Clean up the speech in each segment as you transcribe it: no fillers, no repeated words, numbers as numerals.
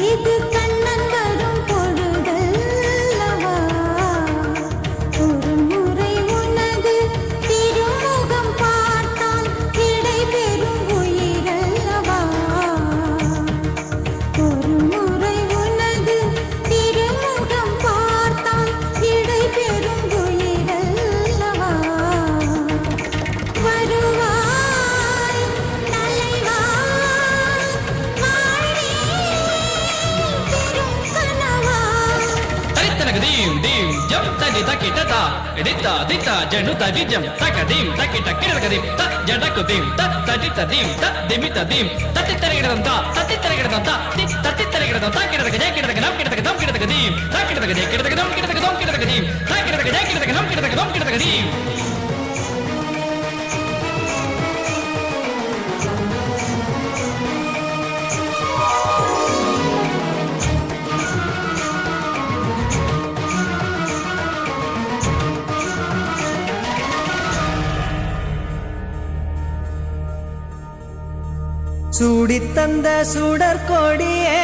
இது கண்ணன் வரும் பொழுதல்லவா ஒரு முறை உனது திருமுகம் பார்த்தால் கிடை பெறும் உயிரல்லவா ஒரு முறை உனது திருமுகம் பார்த்தால் கிடை பெறும் உயிரல்லவா வருவாய் தலைவா வாழ்வே பெரும் கனவா தரித்தனகதீம் தீம் ஜம் தடி தக்கி ததா எடித்தா தித்தா ஜனு தடி ஜம் தகதீம் தக்கி டக்கிரகதீம் த ஜடகுதீம் த தடி ததீம் த திமி ததீம் தட்டி தரகிடதம் தா தட்டி தரகிடதம் தா தி தட்டி தரகிடதம் தா கிடதக ஜே கிடதக நம் கிடதக தம் கிடதக தீம் தா கிடதக ஜே கிடதக நம் கிடதக தம் கிடதக தீம் தா கிடதக ஜே கிடதக நம் கிடதக தம் கிடதக தீம் சூடித்தந்த சுடற்கொடியே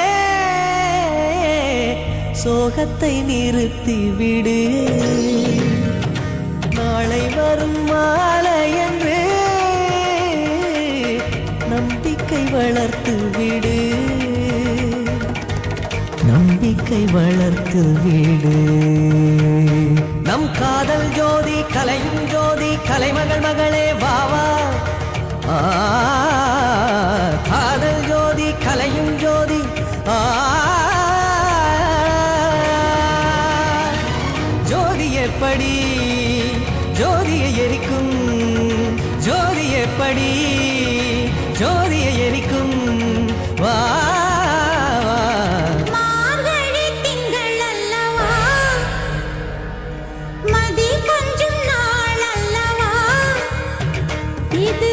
சோகத்தை நிறுத்தி விடு நாளை வரும் மாலை என்று நம்பிக்கை வளர்த்து விடு நம்பிக்கை வளர்த்து விடு நம் காதல் ஜோதி கலையும் ஜோதி கலைமகள் மகளே வாவா காதல் ஜோதி கலையும் ஜோதி ஜோதி எப்படி ஜோதியை எரிக்கும் ஜோதி எப்படி ஜோதியை எரிக்கும் வா மார்கழி திங்கள் அல்லவா மதி கொஞ்சம் நாள் அல்லவா இது